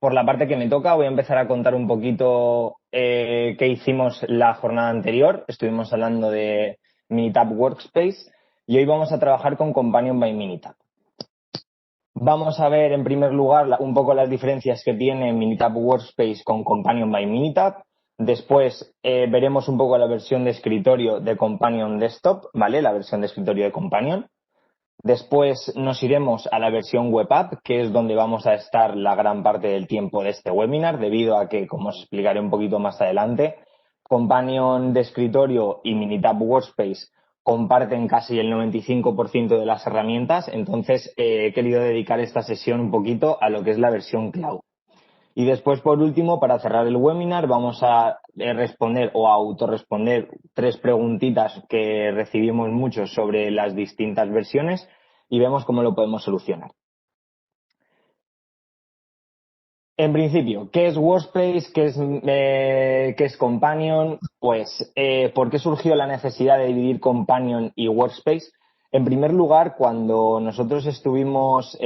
Por la parte que me toca, voy a empezar a contar un poquito qué hicimos la jornada anterior. Estuvimos hablando de Minitab Workspace y hoy vamos a trabajar con Companion by Minitab. Vamos a ver en primer lugar un poco las diferencias que tiene Minitab Workspace con Companion by Minitab. Después veremos un poco la versión de escritorio de Companion Desktop, ¿vale? La versión de escritorio de Companion. Después nos iremos a la versión web app, que es donde vamos a estar la gran parte del tiempo de este webinar, debido a que, como os explicaré un poquito más adelante, Companion de escritorio y Minitab Workspace comparten casi el 95% de las herramientas, entonces he querido dedicar esta sesión un poquito a lo que es la versión cloud. Y después, por último, para cerrar el webinar, vamos a responder o a autorresponder 3 preguntitas que recibimos muchos sobre las distintas versiones y vemos cómo lo podemos solucionar. En principio, ¿qué es Workspace? ¿Qué es Companion? Pues, ¿por qué surgió la necesidad de dividir Companion y Workspace? En primer lugar, cuando nosotros estuvimos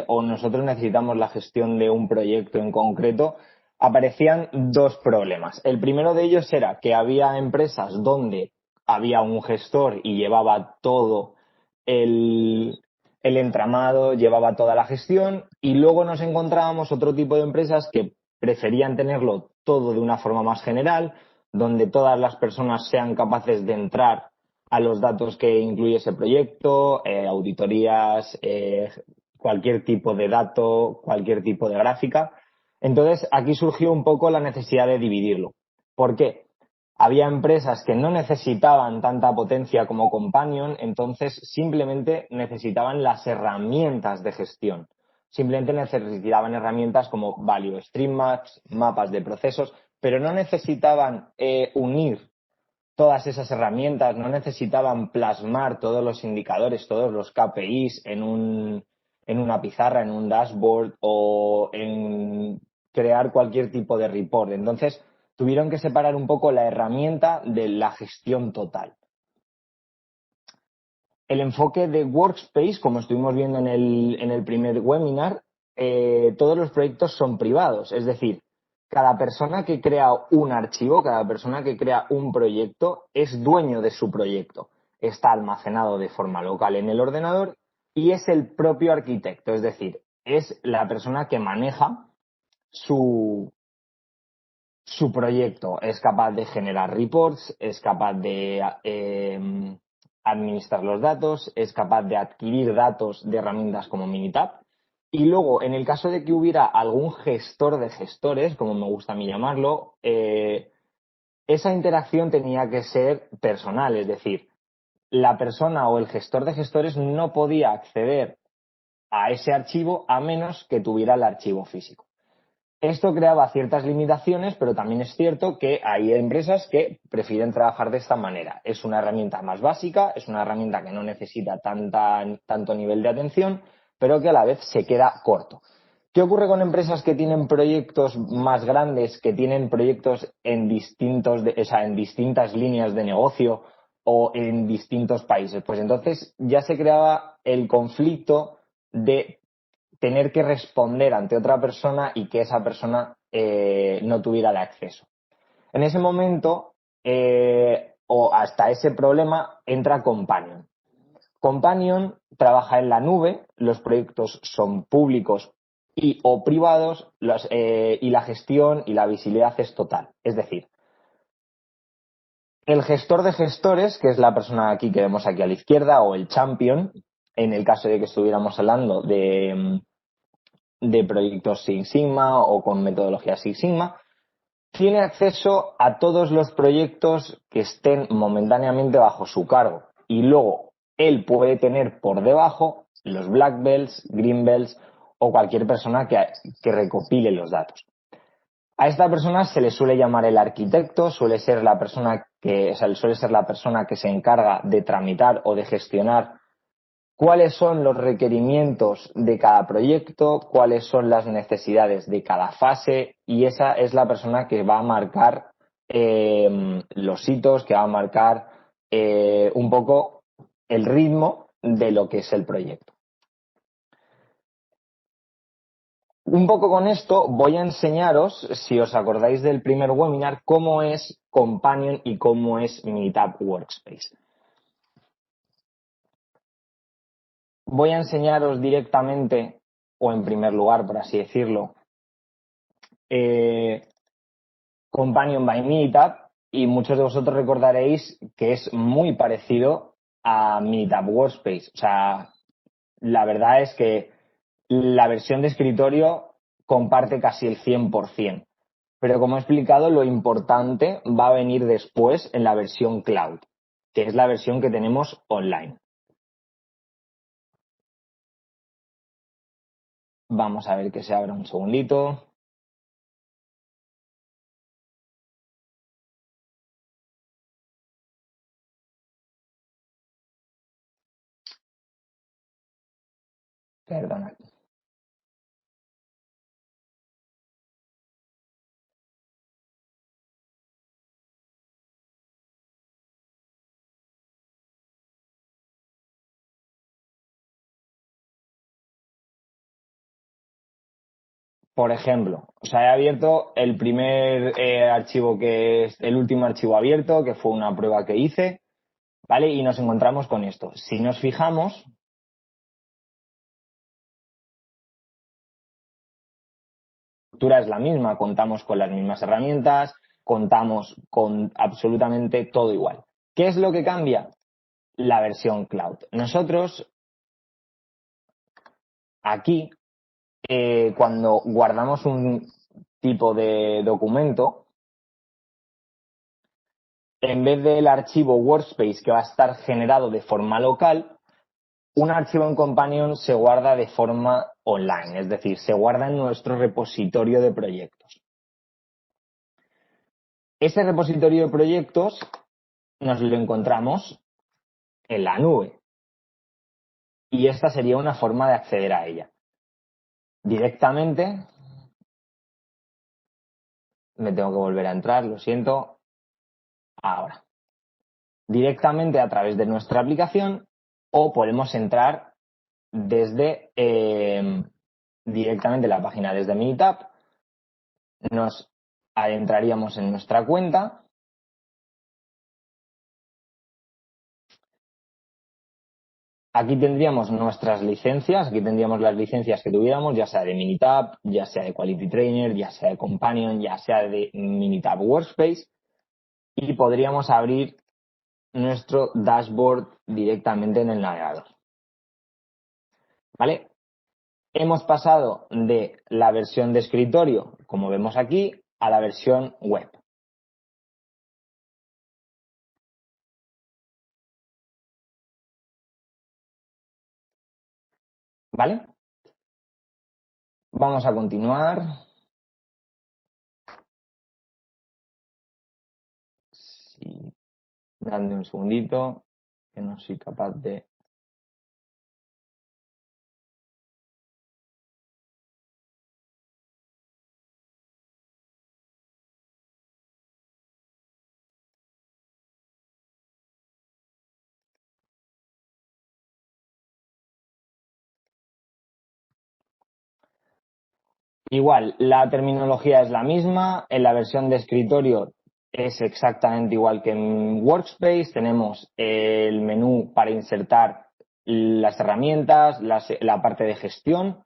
o nosotros necesitamos la gestión de un proyecto en concreto, aparecían 2 problemas. El primero de ellos era que había empresas donde había un gestor y llevaba todo el entramado, llevaba toda la gestión, y luego nos encontrábamos otro tipo de empresas que preferían tenerlo todo de una forma más general, donde todas las personas sean capaces de entrar a los datos que incluye ese proyecto, auditorías, cualquier tipo de dato, cualquier tipo de gráfica. Entonces, aquí surgió un poco la necesidad de dividirlo. ¿Por qué? Había empresas que no necesitaban tanta potencia como Companion, entonces simplemente necesitaban las herramientas de gestión. Simplemente necesitaban herramientas como Value Stream Maps, mapas de procesos, pero no necesitaban unir todas esas herramientas, no necesitaban plasmar todos los indicadores, todos los KPIs en una pizarra, en un dashboard o en crear cualquier tipo de report. Entonces, tuvieron que separar un poco la herramienta de la gestión total. El enfoque de Workspace, como estuvimos viendo en el primer webinar, todos los proyectos son privados, es decir, cada persona que crea un archivo, cada persona que crea un proyecto es dueño de su proyecto. Está almacenado de forma local en el ordenador y es el propio arquitecto, es decir, es la persona que maneja su proyecto. Es capaz de generar reports, es capaz de administrar los datos, es capaz de adquirir datos de herramientas como Minitab. Y luego, en el caso de que hubiera algún gestor de gestores, como me gusta a mí llamarlo, esa interacción tenía que ser personal, es decir, la persona o el gestor de gestores no podía acceder a ese archivo a menos que tuviera el archivo físico. Esto creaba ciertas limitaciones, pero también es cierto que hay empresas que prefieren trabajar de esta manera. Es una herramienta más básica, es una herramienta que no necesita tanto nivel de atención, pero que a la vez se queda corto. ¿Qué ocurre con empresas que tienen proyectos más grandes, que tienen proyectos en distintas líneas de negocio o en distintos países? Pues entonces ya se creaba el conflicto de tener que responder ante otra persona y que esa persona no tuviera el acceso. En ese momento, o hasta ese problema, entra Companion. Companion trabaja en la nube, los proyectos son públicos y o privados y la gestión y la visibilidad es total. Es decir, el gestor de gestores, que es la persona aquí que vemos aquí a la izquierda, o el champion, en el caso de que estuviéramos hablando de proyectos Six Sigma o con metodología Six Sigma, tiene acceso a todos los proyectos que estén momentáneamente bajo su cargo. Y luego él puede tener por debajo los Black Belts, Green Belts o cualquier persona que recopile los datos. A esta persona se le suele llamar el arquitecto, suele ser la persona que se encarga de tramitar o de gestionar cuáles son los requerimientos de cada proyecto, cuáles son las necesidades de cada fase, y esa es la persona que va a marcar los hitos, que va a marcar un poco el ritmo de lo que es el proyecto. Un poco con esto voy a enseñaros, si os acordáis del primer webinar, cómo es Companion y cómo es Minitab Workspace. Voy a enseñaros directamente, o en primer lugar, por así decirlo, Companion by Minitab, y muchos de vosotros recordaréis que es muy parecido a Minitab Workspace. O sea, la verdad es que la versión de escritorio comparte casi el 100%. Pero como he explicado, lo importante va a venir después en la versión cloud, que es la versión que tenemos online. Vamos a ver que se abra un segundito. Perdona. Por ejemplo, o sea, he abierto el primer archivo que es el último archivo abierto, que fue una prueba que hice, ¿vale? Y nos encontramos con esto. Si nos fijamos, la estructura es la misma, contamos con las mismas herramientas, contamos con absolutamente todo igual. ¿Qué es lo que cambia? La versión cloud. Nosotros aquí, cuando guardamos un tipo de documento, en vez del archivo Workspace que va a estar generado de forma local, un archivo en Companion se guarda de forma online, es decir, se guarda en nuestro repositorio de proyectos. Ese repositorio de proyectos nos lo encontramos en la nube y esta sería una forma de acceder a ella. Directamente, me tengo que volver a entrar, lo siento, ahora. Directamente a través de nuestra aplicación o podemos entrar desde directamente la página desde Minitab, nos adentraríamos en nuestra cuenta. Aquí tendríamos nuestras licencias, aquí tendríamos las licencias que tuviéramos, ya sea de Minitab, ya sea de Quality Trainer, ya sea de Companion, ya sea de Minitab Workspace, y podríamos abrir nuestro dashboard directamente en el navegador. ¿Vale? Hemos pasado de la versión de escritorio, como vemos aquí, a la versión web. ¿Vale? Vamos a continuar. Sí, dadme un segundito, que no soy capaz de... Igual, la terminología es la misma, en la versión de escritorio es exactamente igual que en Workspace, tenemos el menú para insertar las herramientas, la parte de gestión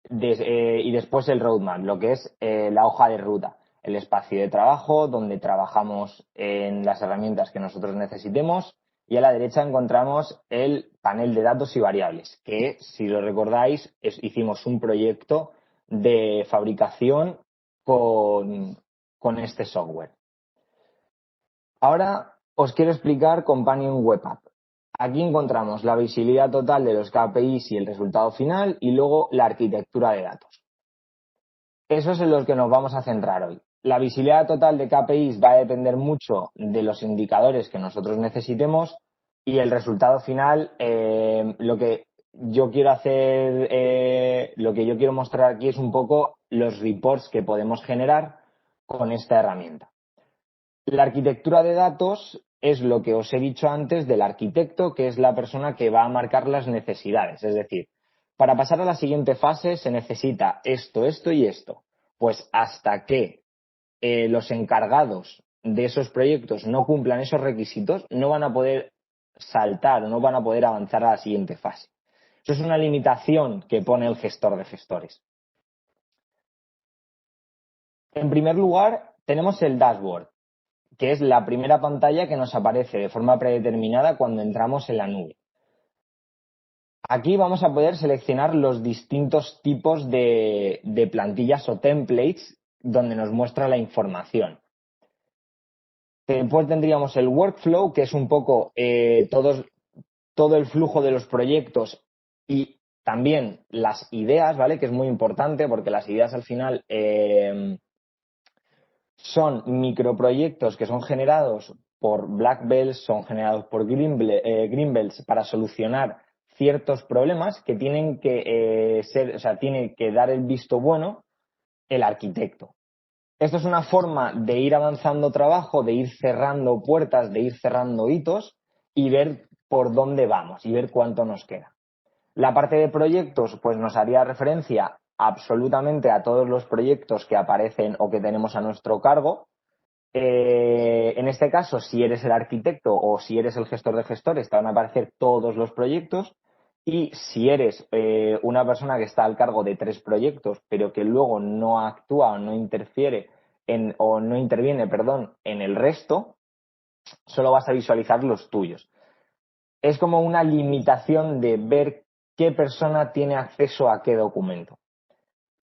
y después el roadmap, lo que es la hoja de ruta, el espacio de trabajo donde trabajamos en las herramientas que nosotros necesitemos y a la derecha encontramos el panel de datos y variables, que si lo recordáis hicimos un proyecto de fabricación con este software. Ahora os quiero explicar Companion Web App. Aquí encontramos la visibilidad total de los KPIs y el resultado final y luego la arquitectura de datos. Eso es en lo que nos vamos a centrar hoy. La visibilidad total de KPIs va a depender mucho de los indicadores que nosotros necesitemos y el resultado final, lo que yo quiero mostrar aquí es un poco los reports que podemos generar con esta herramienta. La arquitectura de datos es lo que os he dicho antes del arquitecto, que es la persona que va a marcar las necesidades. Es decir, para pasar a la siguiente fase se necesita esto, esto y esto. Pues hasta que los encargados de esos proyectos no cumplan esos requisitos, no van a poder saltar o no van a poder avanzar a la siguiente fase. Eso es una limitación que pone el gestor de gestores. En primer lugar, tenemos el dashboard, que es la primera pantalla que nos aparece de forma predeterminada cuando entramos en la nube. Aquí vamos a poder seleccionar los distintos tipos de plantillas o templates donde nos muestra la información. Después tendríamos el workflow, que es un poco todo el flujo de los proyectos y también las ideas, ¿vale? Que es muy importante porque las ideas al final son microproyectos que son generados por Black Belts, son generados por Green Belts para solucionar ciertos problemas que tienen que tiene que dar el visto bueno el arquitecto. Esto es una forma de ir avanzando trabajo, de ir cerrando puertas, de ir cerrando hitos y ver por dónde vamos y ver cuánto nos queda. La parte de proyectos, pues nos haría referencia absolutamente a todos los proyectos que aparecen o que tenemos a nuestro cargo. En este caso, si eres el arquitecto o si eres el gestor de gestores, te van a aparecer todos los proyectos. Y si eres una persona que está al cargo de 3 proyectos, pero que luego no actúa o no interfiere o no interviene, en el resto, solo vas a visualizar los tuyos. Es como una limitación de ver qué persona tiene acceso a qué documento.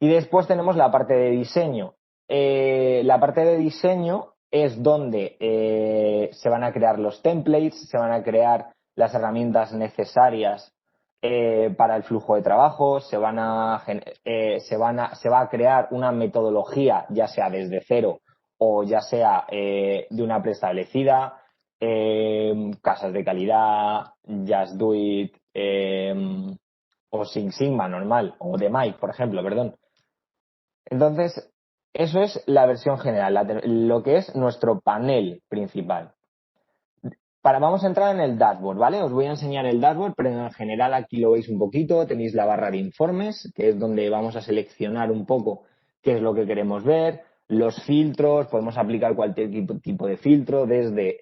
Y después tenemos la parte de diseño. La parte de diseño es donde se van a crear los templates, se van a crear las herramientas necesarias para el flujo de trabajo, se va a crear una metodología, ya sea desde cero o ya sea de una preestablecida, casas de calidad, Just Do It, o Six Sigma normal, o de Mike, por ejemplo, perdón. Entonces, eso es la versión general, lo que es nuestro panel principal. Vamos a entrar en el dashboard, ¿vale? Os voy a enseñar el dashboard, pero en general aquí lo veis un poquito. Tenéis la barra de informes, que es donde vamos a seleccionar un poco qué es lo que queremos ver. Los filtros, podemos aplicar cualquier tipo de filtro, desde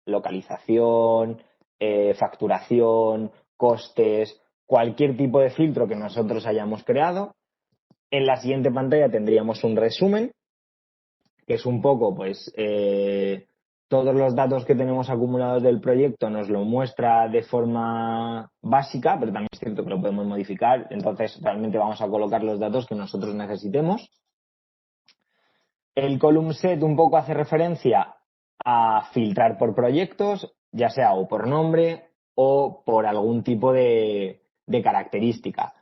localización, facturación, costes, cualquier tipo de filtro que nosotros hayamos creado. En la siguiente pantalla tendríamos un resumen, que es un poco, pues, todos los datos que tenemos acumulados del proyecto nos lo muestra de forma básica, pero también es cierto que lo podemos modificar. Entonces, realmente vamos a colocar los datos que nosotros necesitemos. El column set un poco hace referencia a filtrar por proyectos, ya sea o por nombre o por algún tipo de característica.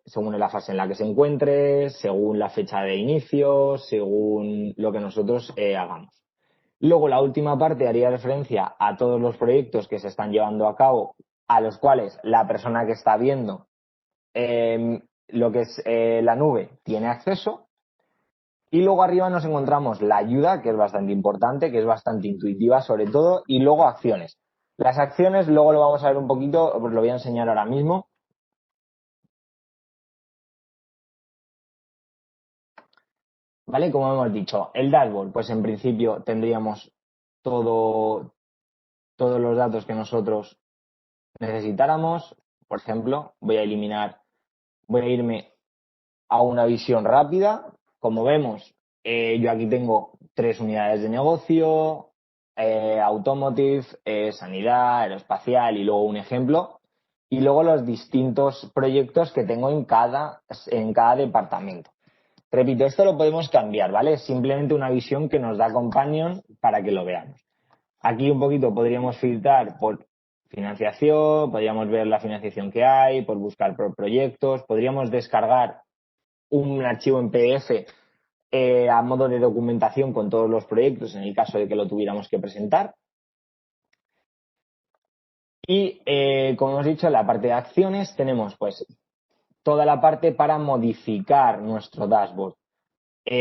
Según la fase en la que se encuentre, según la fecha de inicio, según lo que nosotros hagamos. Luego, la última parte haría referencia a todos los proyectos que se están llevando a cabo, a los cuales la persona que está viendo lo que es la nube tiene acceso. Y luego arriba nos encontramos la ayuda, que es bastante importante, que es bastante intuitiva sobre todo, y luego acciones. Las acciones luego lo vamos a ver un poquito, os lo voy a enseñar ahora mismo. ¿Vale? Como hemos dicho, el dashboard, pues en principio tendríamos todos los datos que nosotros necesitáramos. Por ejemplo, voy a irme a una visión rápida. Como vemos, yo aquí tengo 3 unidades de negocio, automotive, sanidad, aeroespacial y luego un ejemplo. Y luego los distintos proyectos que tengo en cada departamento. Repito, esto lo podemos cambiar, ¿vale? Es simplemente una visión que nos da Companion para que lo veamos. Aquí un poquito podríamos filtrar por financiación, podríamos ver la financiación que hay, por buscar por proyectos, podríamos descargar un archivo en PDF a modo de documentación con todos los proyectos en el caso de que lo tuviéramos que presentar. Y como hemos dicho, en la parte de acciones tenemos pues toda la parte para modificar nuestro dashboard.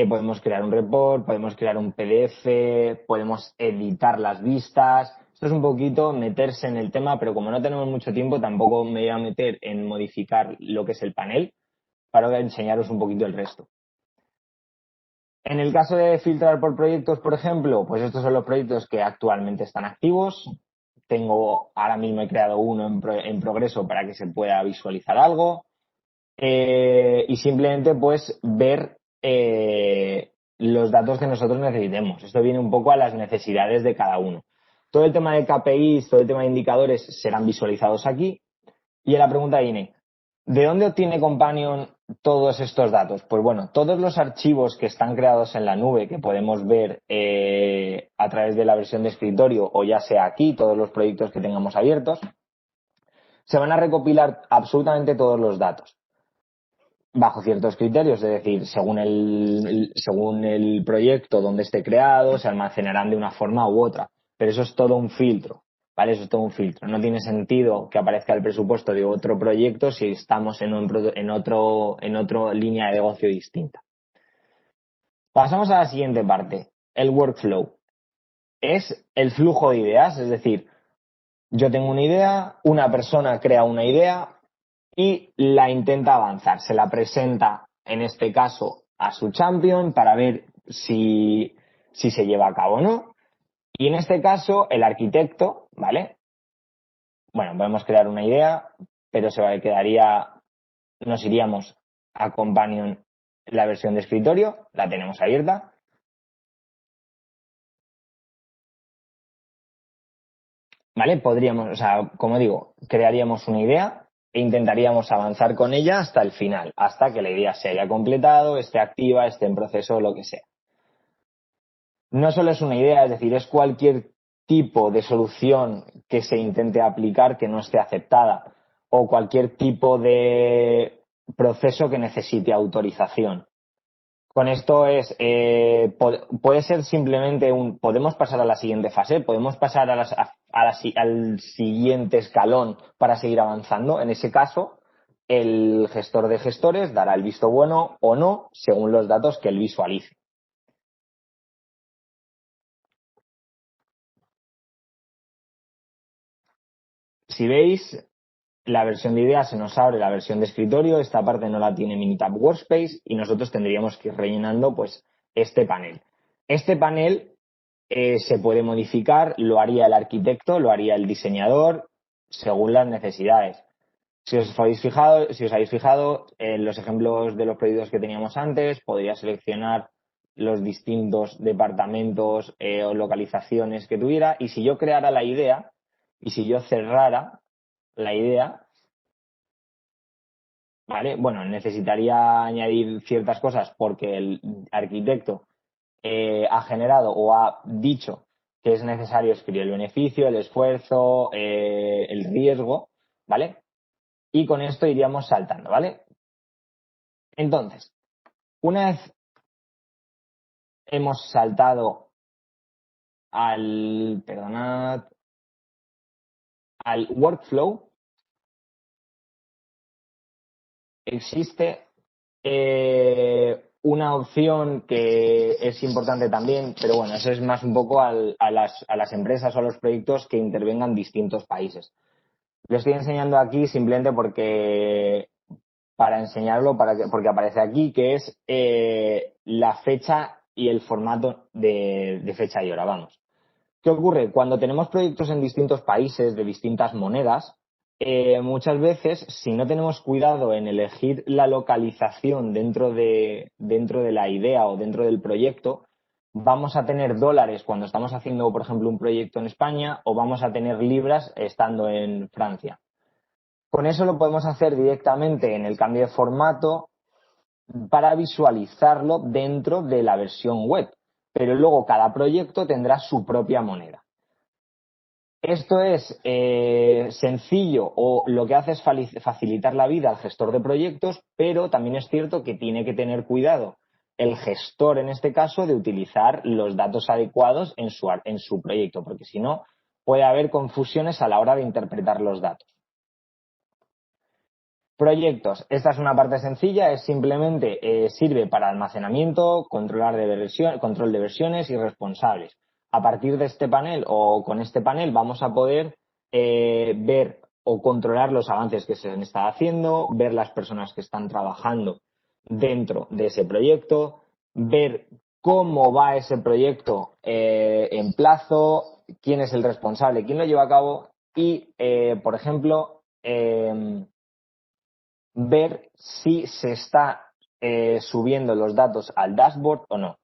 Podemos crear un report, podemos crear un PDF, podemos editar las vistas. Esto es un poquito meterse en el tema, pero como no tenemos mucho tiempo, tampoco me voy a meter en modificar lo que es el panel para enseñaros un poquito el resto. En el caso de filtrar por proyectos, por ejemplo, pues estos son los proyectos que actualmente están activos. Ahora mismo he creado uno en progreso para que se pueda visualizar algo. Y simplemente pues ver los datos que nosotros necesitemos. Esto viene un poco a las necesidades de cada uno. Todo el tema de KPIs, todo el tema de indicadores serán visualizados aquí. Y la pregunta viene, ¿de dónde obtiene Companion todos estos datos? Pues bueno, todos los archivos que están creados en la nube, que podemos ver a través de la versión de escritorio o ya sea aquí, todos los proyectos que tengamos abiertos, se van a recopilar absolutamente todos los datos bajo ciertos criterios, es decir, según el proyecto donde esté creado, se almacenarán de una forma u otra. Pero eso es todo un filtro, ¿vale? Eso es todo un filtro. No tiene sentido que aparezca el presupuesto de otro proyecto si estamos en otra línea de negocio distinta. Pasamos a la siguiente parte, el workflow. Es el flujo de ideas, es decir, yo tengo una idea, una persona crea una idea y la intenta avanzar. Se la presenta, en este caso, a su champion para ver si se lleva a cabo o no. Y en este caso, el arquitecto, ¿vale? Bueno, podemos crear una idea, pero nos iríamos a Companion, la versión de escritorio, la tenemos abierta. ¿Vale? Podríamos, o sea, como digo, crearíamos una idea e intentaríamos avanzar con ella hasta el final, hasta que la idea se haya completado, esté activa, esté en proceso, lo que sea. No solo es una idea, es decir, es cualquier tipo de solución que se intente aplicar que no esté aceptada o cualquier tipo de proceso que necesite autorización. Con esto puede ser simplemente podemos pasar a la siguiente fase, podemos pasar al siguiente escalón para seguir avanzando. En ese caso, el gestor de gestores dará el visto bueno o no según los datos que él visualice. Si veis, la versión de ideas se nos abre la versión de escritorio, esta parte no la tiene Minitab Workspace y nosotros tendríamos que ir rellenando pues este panel. Este panel se puede modificar, lo haría el arquitecto, lo haría el diseñador, según las necesidades. Si os habéis fijado en los ejemplos de los proyectos que teníamos antes, podría seleccionar los distintos departamentos o localizaciones que tuviera, y si yo creara la idea y si yo cerrara la idea, ¿vale? Bueno, necesitaría añadir ciertas cosas porque el arquitecto ha generado o ha dicho que es necesario escribir el beneficio, el esfuerzo, el riesgo, ¿vale? Y con esto iríamos saltando, ¿vale? Entonces, una vez hemos saltado perdonad, al workflow, existe una opción que es importante también, pero bueno, eso es más un poco a las empresas o a los proyectos que intervengan distintos países. Lo estoy enseñando aquí simplemente para enseñarlo, porque aparece aquí, que es la fecha y el formato de fecha y hora, vamos. ¿Qué ocurre? Cuando tenemos proyectos en distintos países de distintas monedas, muchas veces, si no tenemos cuidado en elegir la localización dentro de la idea o dentro del proyecto, vamos a tener dólares cuando estamos haciendo, por ejemplo, un proyecto en España o vamos a tener libras estando en Francia. Con eso lo podemos hacer directamente en el cambio de formato para visualizarlo dentro de la versión web, pero luego cada proyecto tendrá su propia moneda. Esto es sencillo o lo que hace es facilitar la vida al gestor de proyectos, pero también es cierto que tiene que tener cuidado el gestor, en este caso, de utilizar los datos adecuados en su proyecto, porque si no, puede haber confusiones a la hora de interpretar los datos. Proyectos. Esta es una parte sencilla, es simplemente sirve para almacenamiento, control de versiones y responsables. A partir de este panel o con este panel vamos a poder ver o controlar los avances que se han estado haciendo, ver las personas que están trabajando dentro de ese proyecto, ver cómo va ese proyecto en plazo, quién es el responsable, quién lo lleva a cabo y, por ejemplo, ver si se está subiendo los datos al dashboard o no.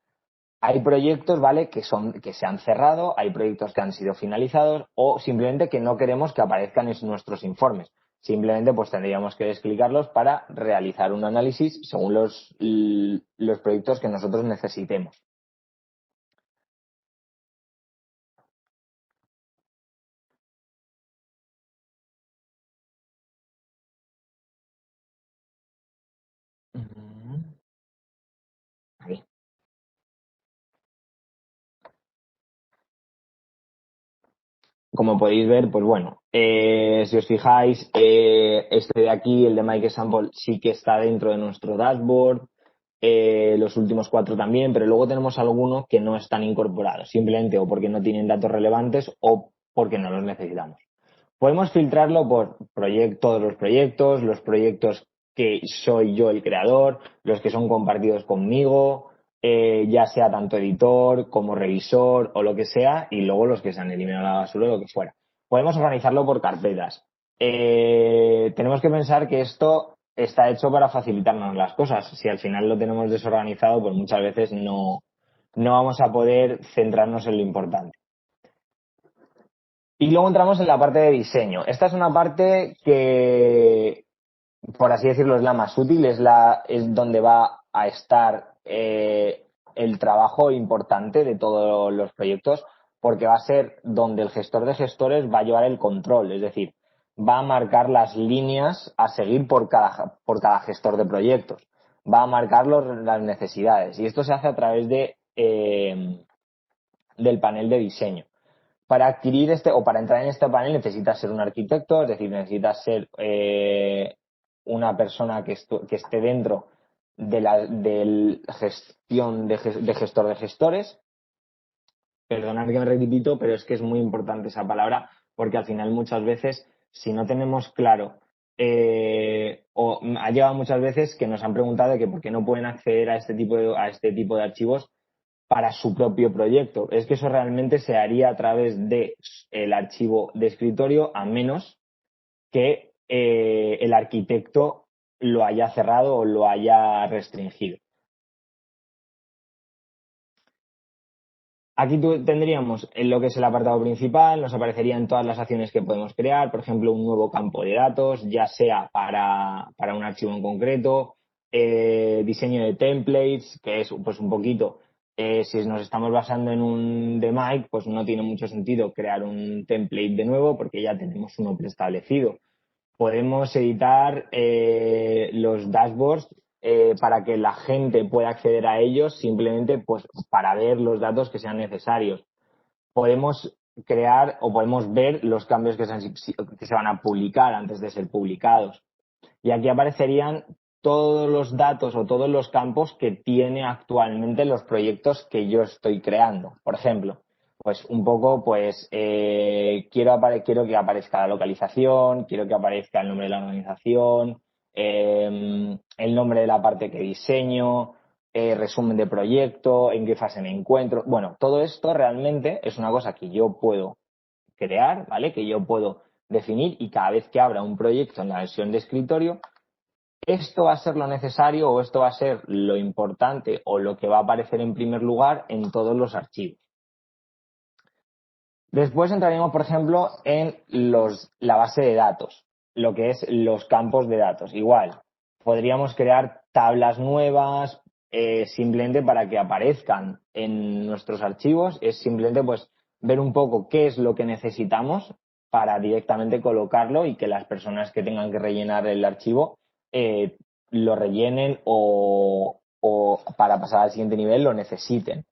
Hay proyectos, ¿vale?, que se han cerrado, hay proyectos que han sido finalizados o simplemente que no queremos que aparezcan en nuestros informes. Simplemente pues tendríamos que explicarlos para realizar un análisis según los proyectos que nosotros necesitemos. Ahí. Como podéis ver, pues bueno, si os fijáis, este de aquí, el de Mike Example, sí que está dentro de nuestro dashboard, los últimos 4 también, pero luego tenemos algunos que no están incorporados, simplemente o porque no tienen datos relevantes o porque no los necesitamos. Podemos filtrarlo por todos los proyectos que soy yo el creador, los que son compartidos conmigo, ya sea tanto editor como revisor o lo que sea, y luego los que se han eliminado a la basura o lo que fuera. Podemos organizarlo por carpetas. Tenemos que pensar que esto está hecho para facilitarnos las cosas. Si al final lo tenemos desorganizado, pues muchas veces no vamos a poder centrarnos en lo importante. Y luego entramos en la parte de diseño. Esta es una parte que, por así decirlo, es la más útil, es donde va a estar el trabajo importante de todos los proyectos, porque va a ser donde el gestor de gestores va a llevar el control, es decir, va a marcar las líneas a seguir por cada gestor de proyectos, va a marcar las necesidades y esto se hace a través del panel de diseño. Para adquirir o para entrar en este panel necesitas ser un arquitecto, es decir, necesitas ser una persona que esté dentro de la gestión de gestor de gestores. Perdonad que me repito, pero es que es muy importante esa palabra porque al final muchas veces, si no tenemos claro, o ha llegado muchas veces que nos han preguntado que por qué no pueden acceder a este tipo de archivos para su propio proyecto. Es que eso realmente se haría a través de el archivo de escritorio, a menos que el arquitecto lo haya cerrado o lo haya restringido. Aquí tendríamos en lo que es el apartado principal, nos aparecerían todas las acciones que podemos crear, por ejemplo, un nuevo campo de datos, ya sea para un archivo en concreto, diseño de templates, que es pues un poquito, si nos estamos basando en un de Mike, pues no tiene mucho sentido crear un template de nuevo porque ya tenemos uno preestablecido. Podemos editar los dashboards para que la gente pueda acceder a ellos simplemente pues para ver los datos que sean necesarios. Podemos crear o podemos ver los cambios que se van a publicar antes de ser publicados. Y aquí aparecerían todos los datos o todos los campos que tiene actualmente los proyectos que yo estoy creando. Por ejemplo, pues un poco, pues quiero que aparezca la localización, quiero que aparezca el nombre de la organización, el nombre de la parte que diseño, resumen de proyecto, en qué fase me encuentro. Bueno, todo esto realmente es una cosa que yo puedo crear, ¿vale? Que yo puedo definir y cada vez que abra un proyecto en la versión de escritorio, esto va a ser lo necesario o esto va a ser lo importante o lo que va a aparecer en primer lugar en todos los archivos. Después entraríamos, por ejemplo, en la base de datos, lo que es los campos de datos. Igual, podríamos crear tablas nuevas simplemente para que aparezcan en nuestros archivos. Es simplemente pues ver un poco qué es lo que necesitamos para directamente colocarlo y que las personas que tengan que rellenar el archivo lo rellenen o para pasar al siguiente nivel lo necesiten.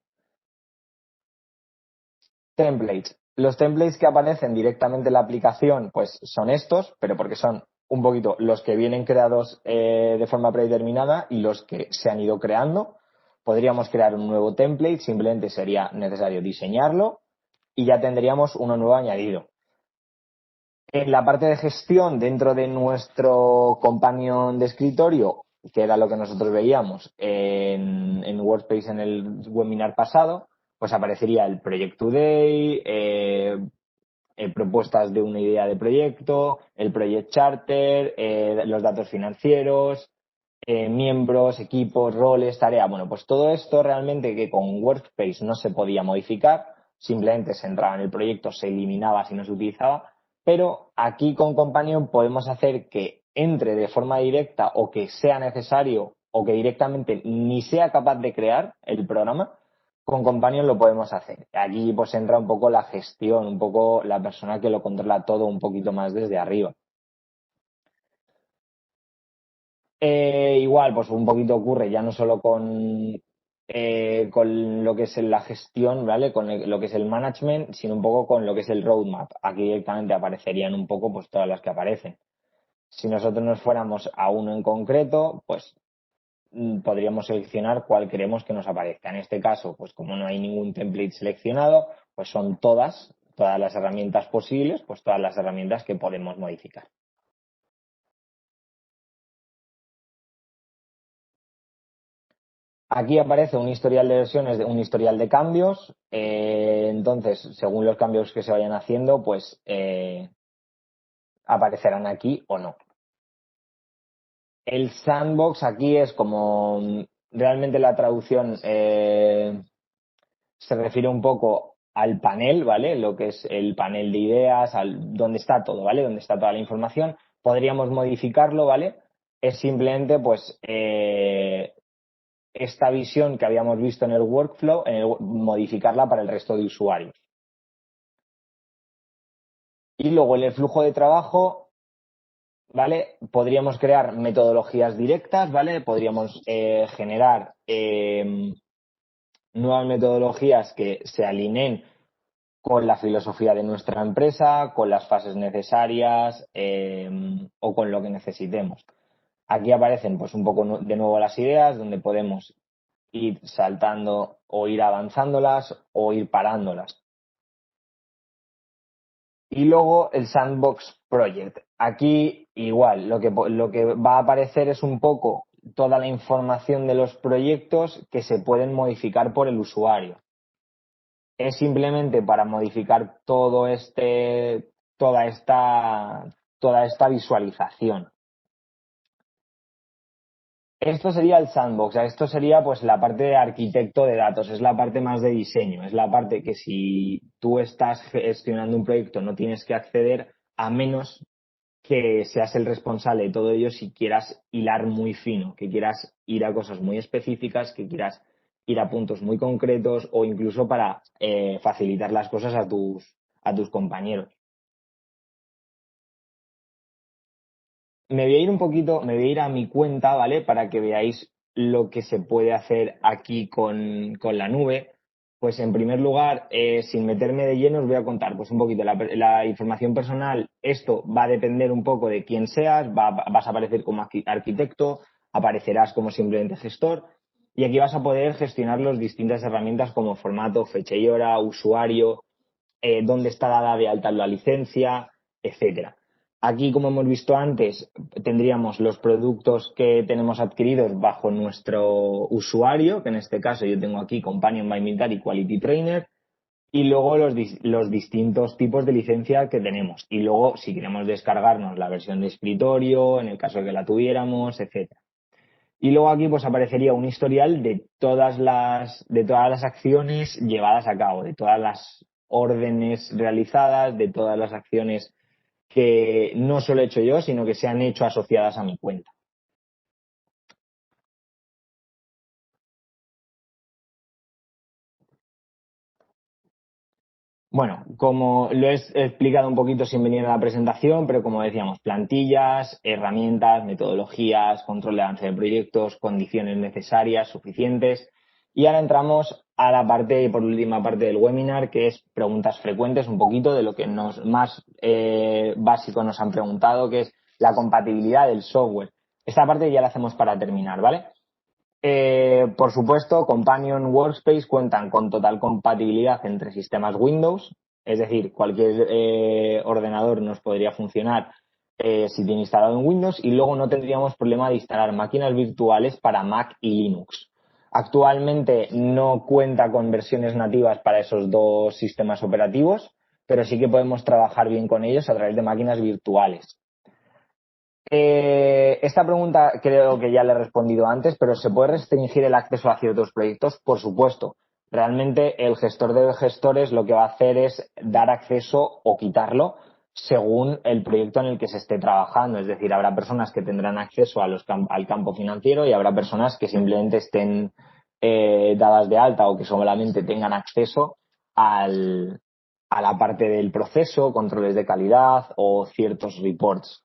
Templates. Los templates que aparecen directamente en la aplicación, pues son estos, pero porque son un poquito los que vienen creados de forma predeterminada y los que se han ido creando. Podríamos crear un nuevo template, simplemente sería necesario diseñarlo y ya tendríamos uno nuevo añadido. En la parte de gestión, dentro de nuestro companion de escritorio, que era lo que nosotros veíamos en Workspace en el webinar pasado, pues aparecería el Project Today, propuestas de una idea de proyecto, el Project Charter, los datos financieros, miembros, equipos, roles, tareas. Bueno, pues todo esto realmente que con Workspace no se podía modificar, simplemente se entraba en el proyecto, se eliminaba si no se utilizaba, pero aquí con Companion podemos hacer que entre de forma directa o que sea necesario o que directamente ni sea capaz de crear el programa, con Companion lo podemos hacer. Aquí pues entra un poco la gestión, un poco la persona que lo controla todo un poquito más desde arriba. Igual, pues un poquito ocurre ya no solo con lo que es la gestión, ¿vale? Con lo que es el management, sino un poco con lo que es el roadmap. Aquí directamente aparecerían un poco pues todas las que aparecen. Si nosotros nos fuéramos a uno en concreto, pues podríamos seleccionar cuál queremos que nos aparezca. En este caso, pues como no hay ningún template seleccionado, pues son todas las herramientas posibles, pues todas las herramientas que podemos modificar. Aquí aparece un historial de versiones, un historial de cambios. Entonces, según los cambios que se vayan haciendo, pues aparecerán aquí o no. El sandbox aquí es como realmente la traducción se refiere un poco al panel, ¿vale? Lo que es el panel de ideas, donde está todo, ¿vale? Donde está toda la información. Podríamos modificarlo, ¿vale? Es simplemente, pues, esta visión que habíamos visto en el workflow, modificarla para el resto de usuarios. Y luego en el flujo de trabajo, ¿vale? Podríamos crear metodologías directas, ¿vale? Podríamos generar nuevas metodologías que se alineen con la filosofía de nuestra empresa, con las fases necesarias o con lo que necesitemos. Aquí aparecen pues un poco de nuevo las ideas donde podemos ir saltando o ir avanzándolas o ir parándolas. Y luego el Sandbox Project. Aquí igual, lo que va a aparecer es un poco toda la información de los proyectos que se pueden modificar por el usuario. Es simplemente para modificar toda esta visualización. Esto sería el sandbox, esto sería pues la parte de arquitecto de datos, es la parte más de diseño, es la parte que si tú estás gestionando un proyecto no tienes que acceder a menos que seas el responsable de todo ello si quieras hilar muy fino, que quieras ir a cosas muy específicas, que quieras ir a puntos muy concretos o incluso para facilitar las cosas a tus compañeros. Me voy a ir un poquito, me voy a ir a mi cuenta, ¿vale? Para que veáis lo que se puede hacer aquí con la nube. Pues en primer lugar, sin meterme de lleno, os voy a contar pues un poquito la información personal. Esto va a depender un poco de quién seas, vas a aparecer como arquitecto, aparecerás como simplemente gestor y aquí vas a poder gestionar las distintas herramientas como formato, fecha y hora, usuario, dónde está dada de alta la licencia, etcétera. Aquí, como hemos visto antes, tendríamos los productos que tenemos adquiridos bajo nuestro usuario, que en este caso yo tengo aquí Companion by Military Quality Trainer, y luego los distintos tipos de licencia que tenemos. Y luego, si queremos descargarnos la versión de escritorio, en el caso de que la tuviéramos, etcétera. Y luego aquí pues aparecería un historial de todas las acciones llevadas a cabo, de todas las órdenes realizadas, de todas las acciones que no solo he hecho yo, sino que se han hecho asociadas a mi cuenta. Bueno, como lo he explicado un poquito sin venir a la presentación, pero como decíamos, plantillas, herramientas, metodologías, control de avance de proyectos, condiciones necesarias, suficientes. Y ahora entramos a la parte, por última parte del webinar, que es preguntas frecuentes, un poquito de lo que más básico nos han preguntado, que es la compatibilidad del software. Esta parte ya la hacemos para terminar, ¿vale? Por supuesto, Companion Workspace cuentan con total compatibilidad entre sistemas Windows, es decir, cualquier ordenador nos podría funcionar si tiene instalado en Windows, y luego no tendríamos problema de instalar máquinas virtuales para Mac y Linux. Actualmente no cuenta con versiones nativas para esos dos sistemas operativos, pero sí que podemos trabajar bien con ellos a través de máquinas virtuales. Esta pregunta creo que ya le he respondido antes, pero ¿se puede restringir el acceso a ciertos proyectos? Por supuesto. Realmente el gestor de gestores lo que va a hacer es dar acceso o quitarlo según el proyecto en el que se esté trabajando. Es decir, habrá personas que tendrán acceso al campo financiero y habrá personas que simplemente estén dadas de alta o que solamente tengan acceso a la parte del proceso, controles de calidad o ciertos reports.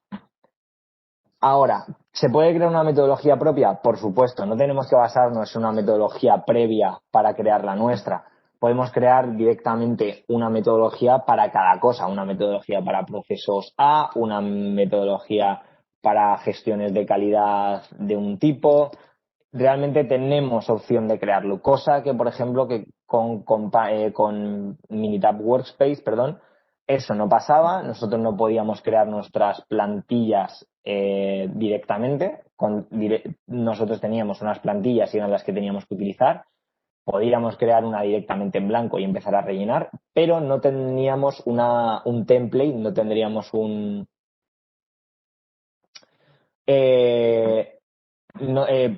Ahora, ¿se puede crear una metodología propia? Por supuesto, no tenemos que basarnos en una metodología previa para crear la nuestra. Podemos crear directamente una metodología para cada cosa, una metodología para procesos A, una metodología para gestiones de calidad de un tipo. Realmente tenemos opción de crearlo, cosa que, por ejemplo, que con Minitab Workspace, perdón, eso no pasaba, nosotros no podíamos crear nuestras plantillas directamente, nosotros teníamos unas plantillas y eran las que teníamos que utilizar, podíamos crear una directamente en blanco y empezar a rellenar, pero no teníamos un template, no tendríamos eh,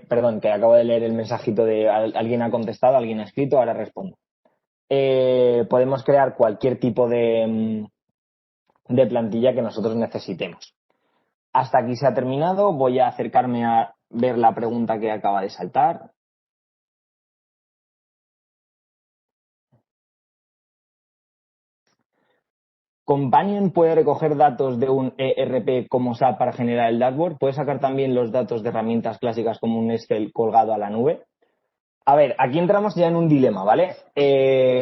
perdón, que acabo de leer el mensajito de alguien ha contestado, alguien ha escrito, ahora respondo. Podemos crear cualquier tipo de plantilla que nosotros necesitemos. Hasta aquí se ha terminado. Voy a acercarme a ver la pregunta que acaba de saltar. ¿Companion puede recoger datos de un ERP como SAP para generar el dashboard? ¿Puede sacar también los datos de herramientas clásicas como un Excel colgado a la nube? A ver, aquí entramos ya en un dilema, ¿vale?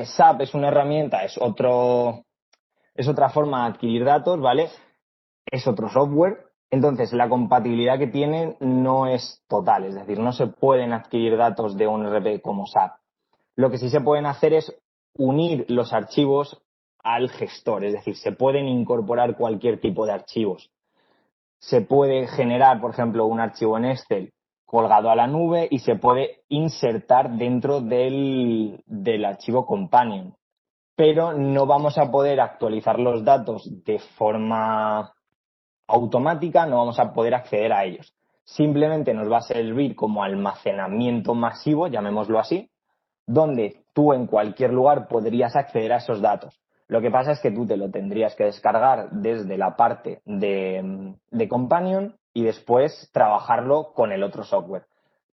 SAP es una herramienta, es otra forma de adquirir datos, ¿vale? Es otro software. Entonces, la compatibilidad que tienen no es total, es decir, no se pueden adquirir datos de un ERP como SAP. Lo que sí se pueden hacer es unir los archivos al gestor, es decir, se pueden incorporar cualquier tipo de archivos. Se puede generar, por ejemplo, un archivo en Excel colgado a la nube y se puede insertar dentro del archivo Companion, pero no vamos a poder actualizar los datos de forma automática, no vamos a poder acceder a ellos. Simplemente nos va a servir como almacenamiento masivo, llamémoslo así, donde tú en cualquier lugar podrías acceder a esos datos. Lo que pasa es que tú te lo tendrías que descargar desde la parte de Companion y después trabajarlo con el otro software.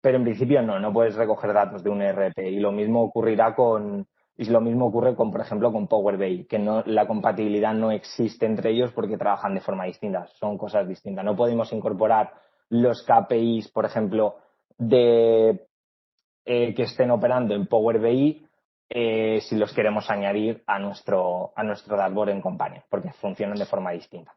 Pero en principio no puedes recoger datos de un ERP y lo mismo ocurre con, por ejemplo, con Power BI, que la compatibilidad no existe entre ellos porque trabajan de forma distinta, son cosas distintas. No podemos incorporar los KPIs, por ejemplo, que estén operando en Power BI si los queremos añadir a nuestro dashboard en Companion, porque funcionan de forma distinta.